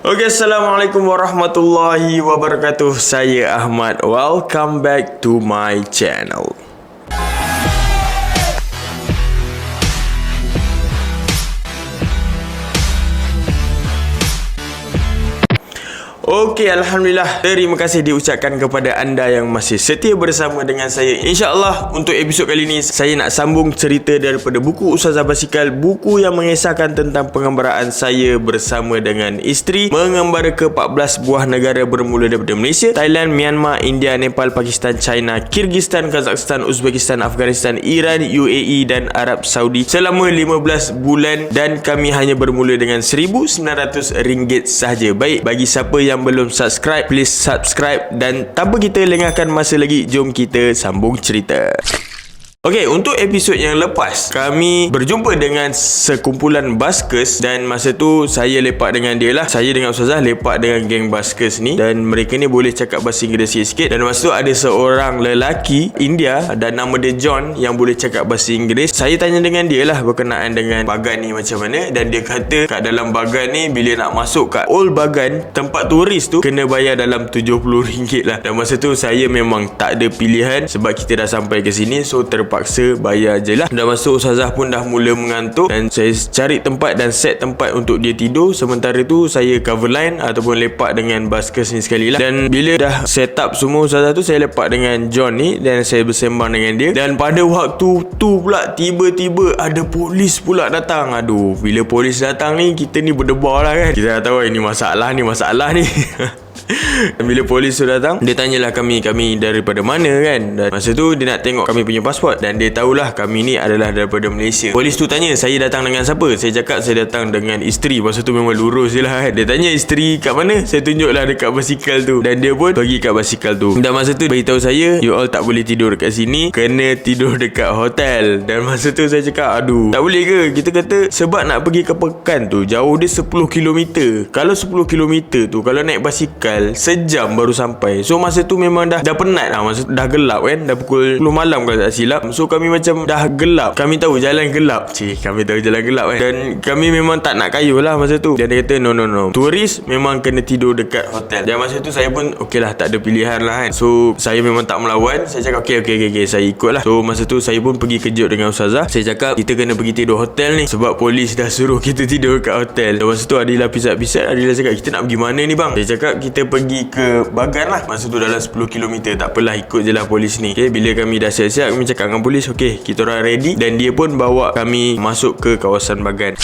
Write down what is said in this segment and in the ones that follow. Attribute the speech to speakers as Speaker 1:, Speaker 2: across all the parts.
Speaker 1: Okay, Assalamualaikum warahmatullahi wabarakatuh. Saya Ahmad. Welcome back to my channel. Okey, Alhamdulillah. Terima kasih diucapkan kepada anda yang masih setia bersama dengan saya. InsyaAllah untuk episod kali ini saya nak sambung cerita daripada buku Ustazah Basikal, buku yang mengisahkan tentang pengembaraan saya bersama dengan isteri mengembara ke 14 buah negara bermula daripada Malaysia, Thailand, Myanmar, India, Nepal, Pakistan, China, Kyrgyzstan, Kazakhstan, Uzbekistan, Afghanistan, Iran, UAE dan Arab Saudi selama 15 bulan, dan kami hanya bermula dengan RM1,900 sahaja. Baik, bagi siapa yang belum subscribe, please subscribe, dan tanpa kita lengahkan masa lagi, jom kita sambung cerita. Okey, untuk episod yang lepas kami berjumpa dengan sekumpulan baskers, dan masa tu saya lepak dengan dia lah. Saya dengan Ustazah lepak dengan geng baskers ni, dan mereka ni boleh cakap bahasa Inggeris sikit. Dan masa tu ada seorang lelaki India dan nama dia John yang boleh cakap bahasa Inggeris. Saya tanya dengan dia lah berkenaan dengan Bagan ni macam mana, dan dia kata kat dalam Bagan ni bila nak masuk kat Old Bagan, tempat turis tu, kena bayar dalam RM70 lah. Dan masa tu saya memang tak ada pilihan sebab kita dah sampai ke sini, so terpaksa bayar je lah. Dah masuk, Ustazah pun dah mula mengantuk, dan saya cari tempat dan set tempat untuk dia tidur. Sementara tu saya cover line ataupun lepak dengan baskers ni sekali lah. Dan bila dah set up semua, Ustazah tu, saya lepak dengan John ni dan saya bersembang dengan dia. Dan pada waktu tu pula tiba-tiba ada polis pula datang. Aduh, bila polis datang ni, kita ni berdebar lah kan. Kita dah tahu ini masalah ni Bila polis tu datang, dia tanyalah kami daripada mana kan. Dan masa tu dia nak tengok kami punya pasport, dan dia tahulah kami ni adalah daripada Malaysia. Polis tu tanya saya datang dengan siapa. Saya cakap saya datang dengan isteri. Masa tu memang lurus je lah kan. Dia tanya isteri kat mana, saya tunjuklah dekat basikal tu, dan dia pun pergi kat basikal tu. Dan masa tu beritahu saya, you all tak boleh tidur dekat sini, kena tidur dekat hotel. Dan masa tu saya cakap, aduh, tak boleh ke? Kita kata sebab nak pergi ke Pekan tu jauh dia 10 km. Kalau 10 km tu, kalau naik basikal sejam baru sampai. So masa tu memang dah penat lah. Masa dah gelap kan, dah pukul 10 malam kalau tak silap. So kami macam dah gelap, kami tahu jalan gelap. Kami tahu jalan gelap kan. Dan kami memang tak nak kayuh lah masa tu. Dan dia kata no, turis memang kena tidur dekat hotel. Dan masa tu saya pun okey lah, tak ada pilihan lah kan. So saya memang tak melawan. Saya cakap okey, saya ikut lah. So masa tu saya pun pergi kejut dengan Ustazah. Saya cakap kita kena pergi tidur hotel ni sebab polis dah suruh kita tidur kat hotel. Dan masa tu Adila pisat-pisat. Adila cakap, kita nak pergi mana ni bang? Saya cakap kita pergi ke Bagan lah. Masa tu dalam 10 km. Tak apalah, ikut je lah polis ni. Okay, bila kami dah siap-siap, kami cakap dengan polis, okey, kita orang ready. Dan dia pun bawa kami masuk ke kawasan Bagan.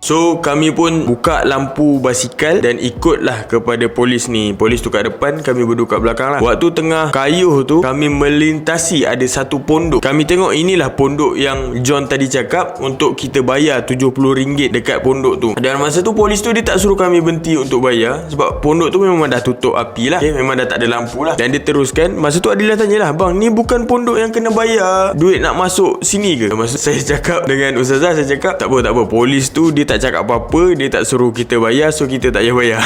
Speaker 1: So kami pun buka lampu basikal dan ikutlah kepada polis ni. Polis tu kat depan, kami berdua kat belakang lah. Waktu tengah kayuh tu, kami melintasi ada satu pondok. Kami tengok inilah pondok yang John tadi cakap untuk kita bayar RM70 dekat pondok tu. Dan masa tu polis tu dia tak suruh kami berhenti untuk bayar sebab pondok tu memang dah tutup api lah. Okay, memang dah tak ada lampu lah. Dan dia teruskan. Masa tu Adila tanyalah, bang, ni bukan pondok yang kena bayar duit nak masuk sini ke? Masa saya cakap dengan Ustazah, saya cakap tak apa, polis tu dia tak cakap apa-apa, dia tak suruh kita bayar, so kita tak payah bayar.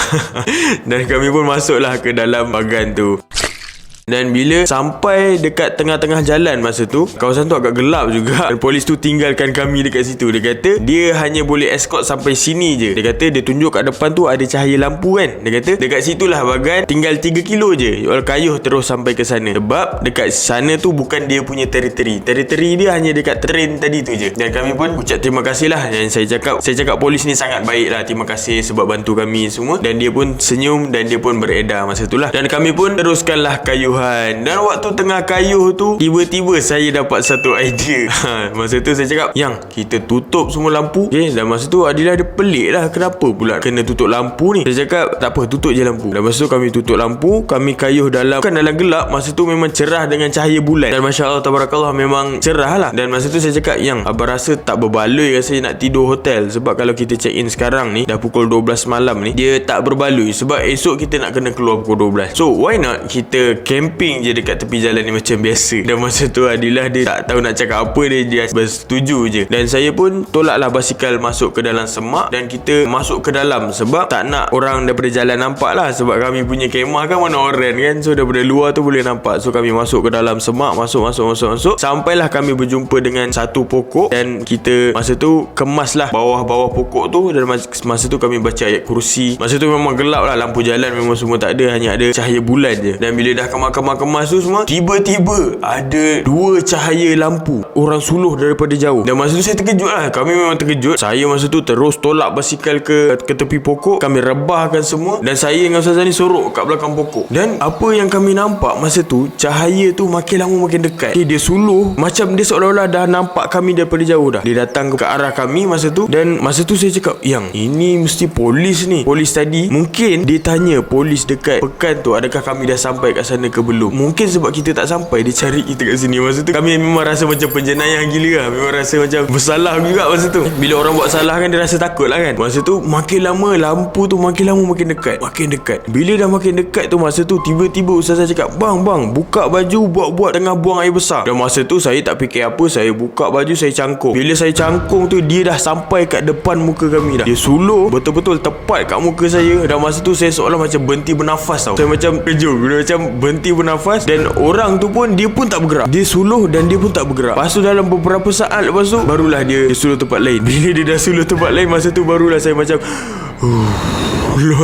Speaker 1: Dan kami pun masuklah ke dalam Bagan tu. Dan bila sampai dekat tengah-tengah jalan masa tu, kawasan tu agak gelap juga, dan polis tu tinggalkan kami dekat situ. Dia kata dia hanya boleh escort sampai sini je. Dia kata dia tunjuk kat depan tu ada cahaya lampu kan. Dia kata dekat situlah Bagan, tinggal 3 kilo je. You all kayuh terus sampai ke sana. Sebab dekat sana tu bukan dia punya teritori. Teritori dia hanya dekat train tadi tu je. Dan kami pun ucap terima kasih lah. Dan saya cakap polis ni sangat baik lah. Terima kasih sebab bantu kami semua. Dan dia pun senyum dan dia pun beredar masa tu lah. Dan kami pun teruskanlah kayuh. Dan waktu tengah kayuh tu, tiba-tiba saya dapat satu idea. Masa tu saya cakap, yang kita tutup semua lampu. Okay, dan masa tu Adila ada pelik lah, kenapa pula kena tutup lampu ni. Saya cakap tak apa, tutup je lampu. Dan masa tu kami tutup lampu, kami kayuh dalam, bukan dalam gelap. Masa tu memang cerah dengan cahaya bulan. Dan Masya Allah Tabarakallah, memang cerah lah. Dan masa tu saya cakap, yang abang rasa tak berbaloi rasanya nak tidur hotel. Sebab kalau kita check in sekarang ni, dah pukul 12 malam ni, dia tak berbaloi. Sebab esok kita nak kena keluar pukul 12. So why not kita camping camping je dekat tepi jalan ni macam biasa. Dan masa tu Adilah dia tak tahu nak cakap apa, dia bersetuju je. Dan saya pun tolaklah basikal masuk ke dalam semak, dan kita masuk ke dalam sebab tak nak orang daripada jalan nampak lah, sebab kami punya kemah kan warna oranye kan, so daripada luar tu boleh nampak. So kami masuk ke dalam semak, masuk sampailah kami berjumpa dengan satu pokok, dan kita masa tu kemaslah bawah-bawah pokok tu. Dan masa tu kami baca ayat kursi. Masa tu memang gelap lah, lampu jalan memang semua tak ada, hanya ada cahaya bulan je. Dan bila dah kemas tu semua, tiba-tiba ada 2 cahaya lampu orang suluh daripada jauh. Dan masa tu saya terkejut lah, kami memang terkejut. Saya masa tu terus tolak basikal ke tepi pokok, kami rebahkan semua, dan saya dengan Ustazah ni sorok kat belakang pokok. Dan apa yang kami nampak masa tu, cahaya tu makin lama makin dekat. Dia suluh, macam dia seolah-olah dah nampak kami daripada jauh dah. Dia datang ke arah kami masa tu. Dan masa tu saya cakap, yang ini mesti polis ni. Polis tadi, mungkin dia tanya polis dekat Pekan tu, adakah kami dah sampai kat sana ke belum. Mungkin sebab kita tak sampai, dia cari kita kat sini. Masa tu kami memang rasa macam penjenayah gila lah. Memang rasa macam bersalah juga masa tu. Bila orang buat salah kan, dia rasa takut lah kan. Masa tu makin lama lampu tu makin lama makin dekat. Bila dah makin dekat tu, masa tu tiba-tiba Ustazah cakap, bang buka baju, buat tengah buang air besar. Dan masa tu saya tak fikir apa, saya buka baju, saya cangkung. Bila saya cangkung tu, dia dah sampai kat depan muka kami dah. Dia suluh betul-betul tepat kat muka saya. Dan masa tu saya seolah macam berhenti bernafas tau. Saya macam kejut, macam berhenti bernafas. Dan orang tu pun, dia pun tak bergerak. Dia suluh dan dia pun tak bergerak. Lepas tu dalam beberapa saat lepas tu, barulah dia suluh tempat lain. Bila dia dah suluh tempat lain, masa tu barulah saya macam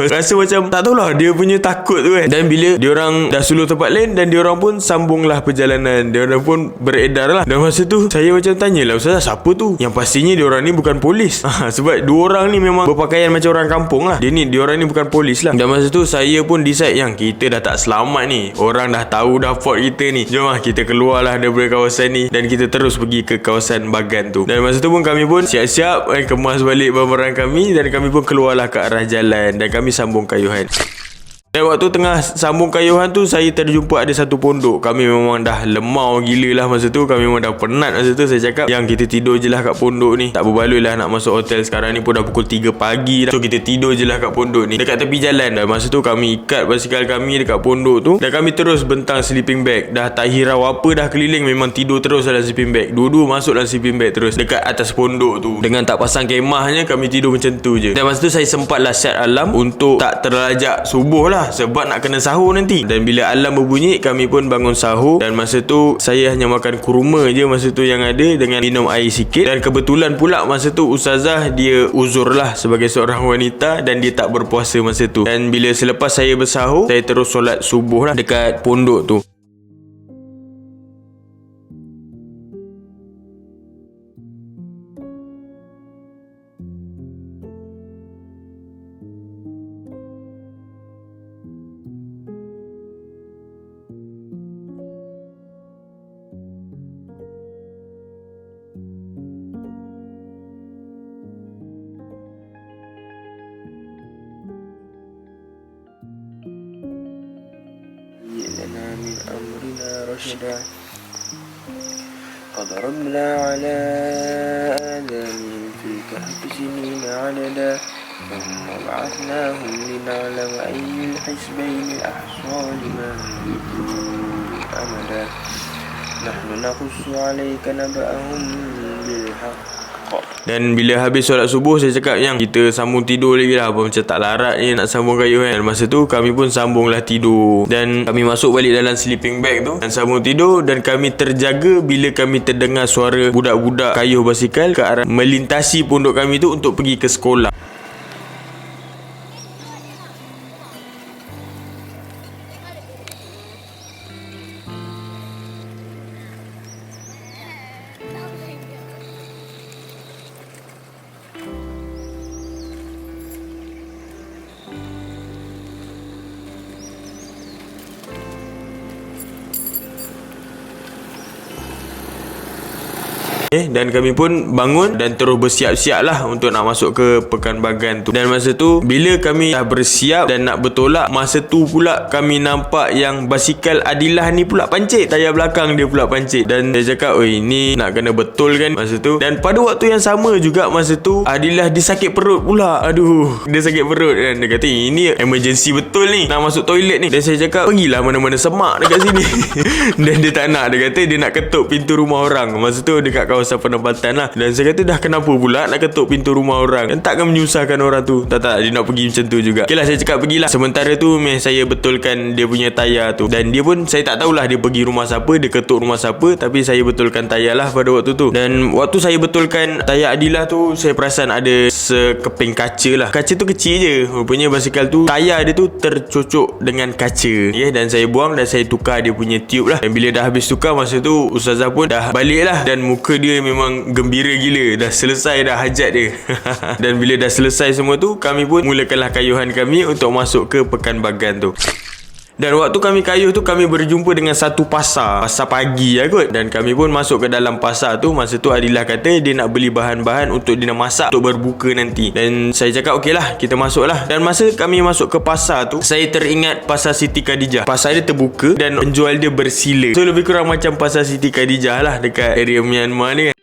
Speaker 1: rasa macam tak tahulah, dia punya takut tu kan. Dan bila diorang dah suluh tempat lain, dan diorang pun sambunglah perjalanan, diorang pun beredar lah. Dan masa tu saya macam tanyalah, Ustazah, siapa tu? Yang pastinya diorang ni bukan polis. Sebab 2 orang ni memang berpakaian macam orang kampung lah. Diorang ni bukan polis lah. Dan masa tu saya pun decide yang kita dah tak selamat ni. Orang dah tahu dah fault kita ni. Jom lah kita keluarlah daripada kawasan ni, dan kita terus pergi ke kawasan Bagan tu. Dan masa tu pun kami pun siap-siap kemas balik barang-barang kami, dan kami pun keluarlah ke arah jalan, dan kami sambung kayuhan. Dan waktu tengah sambung kayuhan tu, saya terjumpa ada satu pondok. Kami memang dah lemau gila lah masa tu. Kami memang dah penat masa tu. Saya cakap, yang kita tidur je lah kat pondok ni. Tak berbaloi lah nak masuk hotel. Sekarang ni pun dah pukul 3 pagi dah. So kita tidur je lah kat pondok ni, dekat tepi jalan dah. Masa tu kami ikat basikal kami dekat pondok tu, dan kami terus bentang sleeping bag. Dah tak hirau apa dah keliling, memang tidur terus dalam sleeping bag. Dua-dua masuk dalam sleeping bag terus dekat atas pondok tu. Dengan tak pasang kemahnya, kami tidur macam tu je. Dan masa tu saya sempatlah set alarm untuk tak terlajak subuh lah, sebab nak kena sahur nanti. Dan bila alarm berbunyi, kami pun bangun sahur. Dan masa tu saya hanya makan kurma je masa tu yang ada, dengan minum air sikit. Dan kebetulan pula masa tu Ustazah dia uzur lah sebagai seorang wanita, dan dia tak berpuasa masa tu. Dan bila selepas saya bersahur, saya terus solat subuh lah dekat pondok tu.
Speaker 2: لنا من أمرنا رشدا فضربنا على آذانهم في الكهف سنين عددا ثم بعثناهم لنعلم أي الحزبين أحصى لما لبثوا أمدا نحن نقص عليك نبأهم بالحق.
Speaker 1: Dan bila habis solat subuh, saya cakap yang kita sambung tidur lagi lah. Apa macam tak larat ni nak sambung kayu kan. Masa tu kami pun sambunglah tidur, dan kami masuk balik dalam sleeping bag tu dan sambung tidur. Dan kami terjaga bila kami terdengar suara budak-budak kayuh basikal ke arah melintasi pondok kami tu untuk pergi ke sekolah. Dan kami pun bangun dan terus bersiap-siap lah untuk nak masuk ke Pekan Bagan tu. Dan masa tu bila kami dah bersiap dan nak bertolak, masa tu pula kami nampak yang basikal Adilah ni pula pancit. Tayar belakang dia pula pancit. Dan saya cakap, oi, ni nak kena betul kan masa tu. Dan pada waktu yang sama juga masa tu Adilah dia sakit perut pula. Aduh, dia sakit perut kan. Dia kata ini emergency betul ni, nak masuk toilet ni. Dan saya cakap, pergilah mana-mana semak dekat sini. Dan dia tak nak. Dia kata dia nak ketuk pintu rumah orang. Masa tu dekat kawasan penempatan lah. Dan saya kata, dah kenapa pula nak ketuk pintu rumah orang? Dan takkan menyusahkan orang tu? Tak, dia nak pergi macam tu juga. Okay lah, saya cakap pergilah. Sementara tu saya betulkan dia punya tayar tu. Dan dia pun, saya tak tahulah dia pergi rumah siapa, dia ketuk rumah siapa, tapi saya betulkan tayar lah pada waktu tu. Dan waktu saya betulkan tayar Adilah tu, saya perasan ada sekeping kaca lah. Kaca tu kecil je. Rupanya basikal tu, tayar dia tu tercocok dengan kaca. Dan saya buang dan saya tukar dia punya tube lah. Dan bila dah habis tukar, masa tu Ustazah pun dah balik lah. Dan muka dia memang gembira gila. Dah selesai dah hajat dia. Dan bila dah selesai semua tu, kami pun mulakanlah kayuhan kami untuk masuk ke Pekan Bagan tu. Dan waktu kami kayuh tu, kami berjumpa dengan satu pasar pagi lah kot. Dan kami pun masuk ke dalam pasar tu. Masa tu Adilah kata dia nak beli bahan-bahan untuk dia nak masak untuk berbuka nanti. Dan saya cakap okey lah, kita masuk lah. Dan masa kami masuk ke pasar tu, saya teringat Pasar Siti Khadijah. Pasar dia terbuka dan penjual dia bersila. So lebih kurang macam Pasar Siti Khadijah lah dekat area Myanmar ni kan.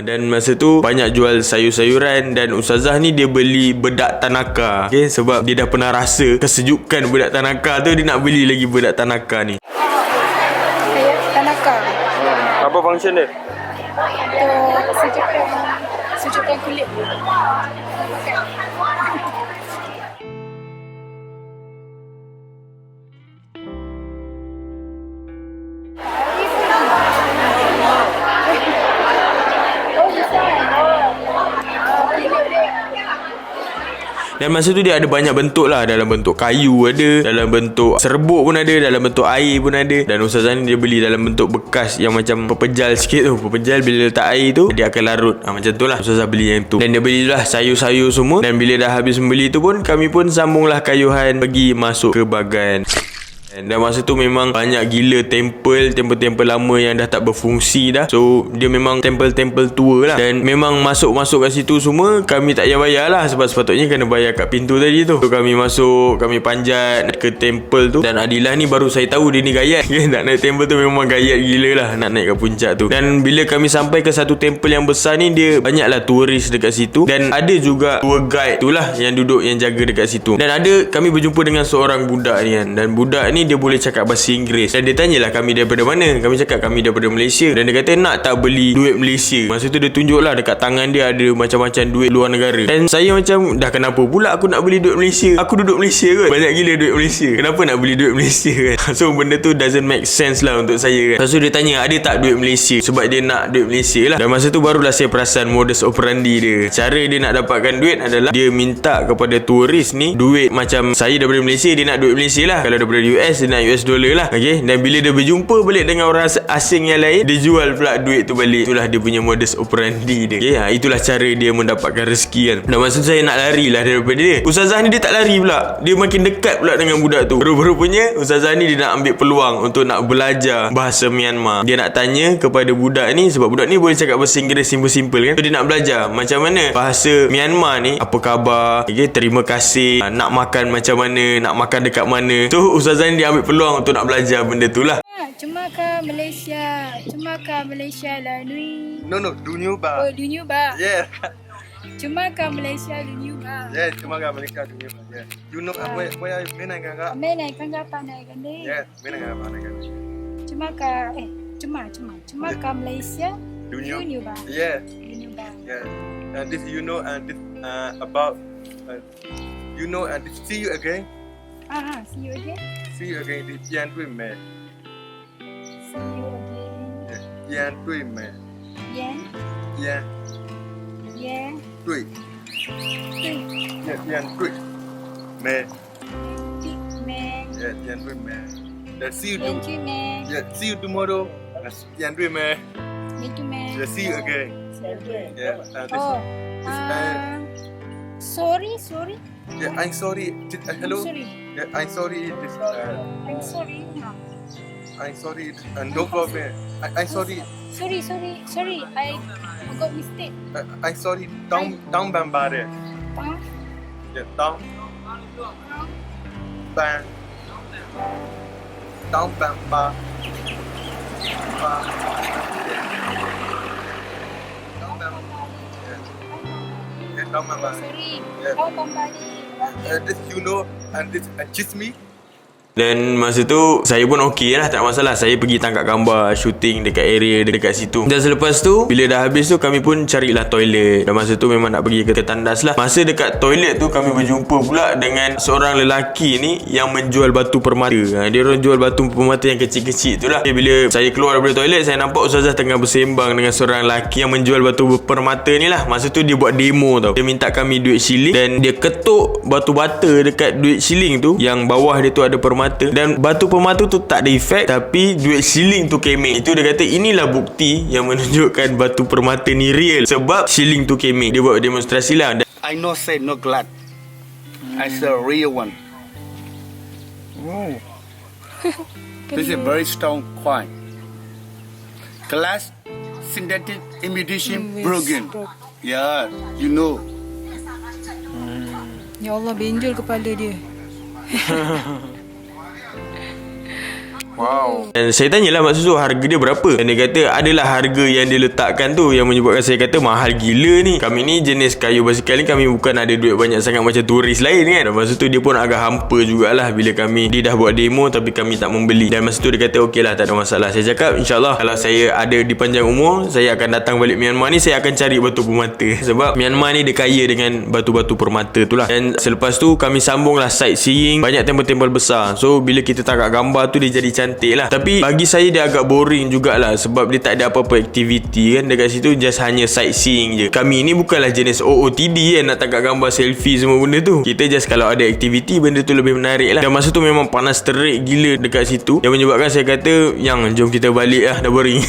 Speaker 1: Dan masa tu banyak jual sayur-sayuran. Dan Ustazah ni dia beli bedak tanaka. Sebab dia dah pernah rasa kesejukan bedak tanaka tu, dia nak beli lagi bedak tanaka ni.
Speaker 3: Tanaka.
Speaker 1: Apa function dia?
Speaker 3: Untuk sejukkan kulit.
Speaker 1: Dan masa tu dia ada banyak bentuk lah. Dalam bentuk kayu ada, dalam bentuk serbuk pun ada, dalam bentuk air pun ada. Dan Ustazah ni dia beli dalam bentuk bekas yang macam pepejal sikit tu. Pepejal bila letak air tu, dia akan larut. Macam tu lah Ustazah beli yang tu. Dan dia belilah sayur-sayur semua. Dan bila dah habis membeli tu pun, kami pun sambunglah kayuhan pergi masuk ke Bagan. Dan masa tu memang banyak gila tempel lama yang dah tak berfungsi dah. So dia memang tempel tua lah. Dan memang masuk kat situ semua kami tak payah bayar lah, sebab sepatutnya kena bayar kat pintu tadi tu. So kami masuk, kami panjat ke tempel tu. Dan Adilah ni baru saya tahu dia ni gayat. Nak naik tempel tu memang gayat gila lah, nak naik ke puncak tu. Dan bila kami sampai ke satu tempel yang besar ni, dia banyaklah turis dekat situ. Dan ada juga tour guide tu lah yang duduk, yang jaga dekat situ. Dan ada, kami berjumpa dengan seorang budak ni kan. Dan budak ni dia boleh cakap bahasa Inggeris. Dan dia tanyalah kami daripada mana. Kami cakap kami daripada Malaysia. Dan dia kata nak tak beli duit Malaysia. Masa tu dia tunjuklah dekat tangan dia ada macam-macam duit luar negara. Dan saya macam, dah kenapa pula aku nak beli duit Malaysia? Aku duduk Malaysia kot. Banyak gila duit Malaysia. Kenapa nak beli duit Malaysia kan? So benda tu doesn't make sense lah untuk saya kan. So dia tanya ada tak duit Malaysia, sebab dia nak duit Malaysia lah. Dan masa tu barulah saya perasan modus operandi dia. Cara dia nak dapatkan duit adalah dia minta kepada turis ni duit. Macam saya daripada Malaysia, dia nak duit Malaysia lah. Kalau daripada US, dia nak US dollar lah. Dan bila dia berjumpa balik dengan orang asing yang lain, dia jual pula duit tu balik. Itulah dia punya modus operandi dia. Itulah cara dia mendapatkan rezeki kan. Dan masa tu saya nak lari lah daripada dia. Ustazah ni dia tak lari pula, dia makin dekat pula dengan budak tu. Rupanya Ustazah ni dia nak ambil peluang untuk nak belajar bahasa Myanmar. Dia nak tanya kepada budak ni, sebab budak ni boleh cakap bahasa Inggeris simple-simple kan. So dia nak belajar macam mana bahasa Myanmar ni, apa khabar, terima kasih, nak makan macam mana, nak makan dekat mana. So Ustazah ni dia ambil peluang untuk nak belajar benda tu lah.
Speaker 3: Cuma ke Malaysia lah Nui.
Speaker 2: No, dunia ba.
Speaker 3: Oh, dunia ba.
Speaker 2: Yeah.
Speaker 3: Cuma ke Malaysia dunia ba.
Speaker 2: Yeah, cuma kan Malaysia dunia ba. Yeah. You know where mana kan?
Speaker 3: Mana kan apa naik kan ni?
Speaker 2: Yeah, mana kan apa kan?
Speaker 3: Cuma ke Malaysia dunia ba.
Speaker 2: Yeah.
Speaker 3: Dunia ba.
Speaker 2: Yeah. And this you know, and this about you know, and this, see you again.
Speaker 3: See you again.
Speaker 2: See you again. This Yan Dui Me.
Speaker 3: See you again.
Speaker 2: Yan Dui Me.
Speaker 3: Yan.
Speaker 2: Dui.
Speaker 3: Tui.
Speaker 2: Yeah, Yan Dui Me.
Speaker 3: Me.
Speaker 2: Yeah, Yan Dui Me. See you.
Speaker 3: Yan Dui Me.
Speaker 2: Yeah, see you tomorrow. Yan Dui Me.
Speaker 3: Me too me.
Speaker 2: Yeah, see you again. Yeah.
Speaker 3: Sorry.
Speaker 2: Yeah, I'm sorry. Hello.
Speaker 3: Sorry.
Speaker 2: Yeah, I'm sorry. This.
Speaker 3: I'm sorry. No.
Speaker 2: I'm sorry. No problem. I'm sorry.
Speaker 3: Sorry. I got mistake.
Speaker 2: I'm sorry. Down bambare.
Speaker 3: Tang.
Speaker 2: Yeah, down bang. Down bamba. Down bamba.
Speaker 3: Sorry.
Speaker 2: Yeah.
Speaker 3: Kau kembali.
Speaker 2: This and this kiss me.
Speaker 1: Dan masa tu saya pun okey lah, tak masalah. Saya pergi tangkap gambar, shooting dekat area dekat situ. Dan selepas tu, bila dah habis tu, kami pun carilah toilet. Dan masa tu memang nak pergi ke tandas lah. Masa dekat toilet tu, kami berjumpa pula dengan seorang lelaki ni yang menjual batu permata. Dia orang jual batu permata yang kecil-kecil tu lah. Bila saya keluar daripada toilet, saya nampak Ustazah tengah bersembang dengan seorang lelaki yang menjual batu permata ni lah. Masa tu dia buat demo tau. Dia minta kami duit shilling dan dia ketuk batu bata dekat duit shilling tu, yang bawah dia tu ada permata. Dan batu permata tu tak ada efek, tapi duit shilling tu kemek. Itu dia kata inilah bukti yang menunjukkan batu permata ni real, sebab shilling tu kemek. Dia buat demonstrasi lah.
Speaker 4: I no say no glad. I say real one. This is very strong coin. Glass, synthetic, imitation, broken. Yeah, you know.
Speaker 5: Ya Allah, benjol kepala dia.
Speaker 1: Wow. Dan saya tanyalah Mak Susu harga dia berapa. Dan dia kata adalah harga yang dia letakkan tu yang menyebabkan saya kata mahal gila ni. Kami ni jenis kayu basikal ni, kami bukan ada duit banyak sangat macam turis lain kan. Dan masa tu dia pun agak hampa jugalah bila dia dah buat demo tapi kami tak membeli. Dan masa tu dia kata okey lah, tak ada masalah. Saya cakap insyaAllah kalau saya ada di panjang umur, saya akan datang balik Myanmar ni, saya akan cari batu permata. Sebab Myanmar ni dia kaya dengan batu-batu permata tu lah. Dan selepas tu kami sambunglah sightseeing, banyak tempel-tempel besar. So bila kita tangkap gambar tu dia jadi cantik lah. Tapi bagi saya dia agak boring jugalah, sebab dia tak ada apa-apa aktiviti kan. Dekat situ just hanya sightseeing je. Kami ni bukanlah jenis OOTD kan, nak tangkap gambar selfie semua benda tu. Kita just kalau ada aktiviti, benda tu lebih menarik lah. Dan masa tu memang panas terik gila dekat situ, yang menyebabkan saya kata yang jom kita balik lah, dah boring.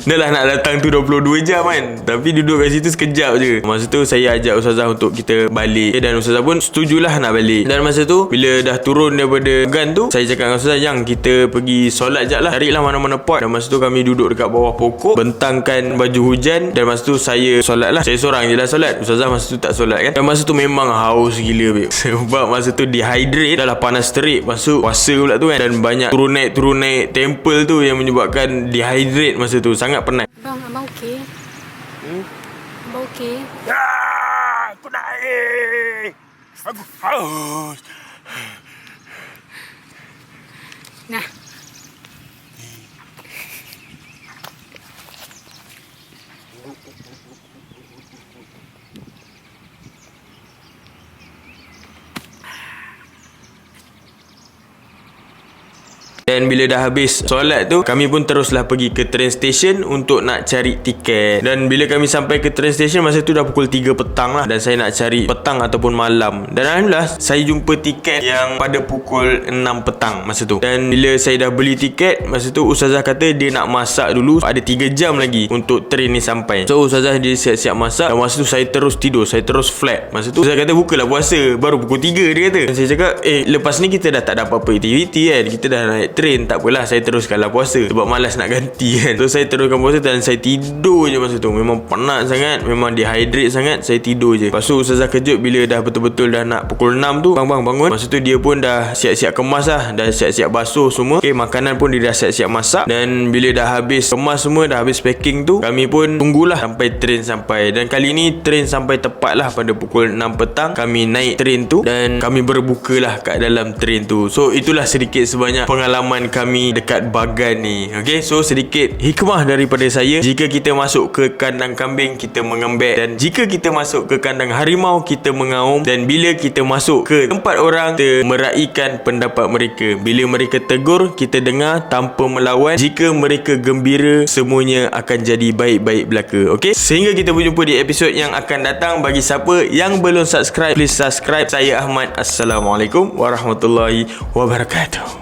Speaker 1: Dah lah nak datang tu 22 jam kan, tapi duduk kat situ sekejap je. Masa tu saya ajak Ustazah untuk kita balik, dan Ustazah pun setujulah nak balik. Dan masa tu bila dah turun daripada gan tu, saya cakap dengan Ustazah yang kita pergi solat jap lah, carilah mana-mana pot. Dan masa tu kami duduk dekat bawah pokok, bentangkan baju hujan. Dan masa tu saya solat lah, saya seorang je lah solat. Ustazah masa tu tak solat kan. Dan masa tu memang haus gila babe. Sebab masa tu dehydrate, dah lah panas terik, masuk puasa pula tu kan. Dan banyak turun naik temple tu yang menyebabkan dehydrate masa tu, sangat penat.
Speaker 5: Abang okey? Abang okey?
Speaker 4: Aku naik. Aku haus.
Speaker 5: Nah.
Speaker 1: Dan bila dah habis solat tu, kami pun teruslah pergi ke train station untuk nak cari tiket. Dan bila kami sampai ke train station, masa tu dah pukul 3 petang lah. Dan saya nak cari petang ataupun malam. Dan alhamdulillah saya jumpa tiket yang pada pukul 6 petang masa tu. Dan bila saya dah beli tiket, masa tu Ustazah kata dia nak masak dulu, ada 3 jam lagi untuk train ni sampai. So Ustazah dia siap-siap masak. Dan masa tu saya terus tidur, saya terus flat. Masa tu Ustazah kata bukalah puasa, baru pukul 3 dia kata. Dan saya cakap lepas ni kita dah tak ada apa-apa aktiviti kan, kita dah naik train, tak apalah saya teruskanlah puasa sebab malas nak ganti kan. So saya teruskan puasa dan saya tidur je masa tu. Memang penat sangat, memang dehydrate sangat, saya tidur je. Lepas tu Ustazah kejut bila dah betul-betul dah nak pukul 6 tu, bang bangun. Masa tu dia pun dah siap-siap kemas lah, dah siap-siap basuh semua. Makanan pun dia dah siap-siap masak. Dan bila dah habis kemas semua, dah habis packing tu, kami pun tunggulah sampai train sampai. Dan kali ni train sampai tepat lah pada pukul 6 petang. Kami naik train tu dan kami berbukalah kat dalam train tu. So itulah sedikit sebanyak pengalaman kami dekat Bagan ni. Okay, so sedikit hikmah daripada saya. Jika kita masuk ke kandang kambing, kita mengembek. Dan jika kita masuk ke kandang harimau, kita mengaum. Dan bila kita masuk ke tempat orang, kita meraihkan pendapat mereka. Bila mereka tegur, kita dengar tanpa melawan. Jika mereka gembira, semuanya akan jadi baik-baik belaka. Okay, sehingga kita berjumpa di episod yang akan datang. Bagi siapa yang belum subscribe, please subscribe. Saya Ahmad. Assalamualaikum warahmatullahi wabarakatuh.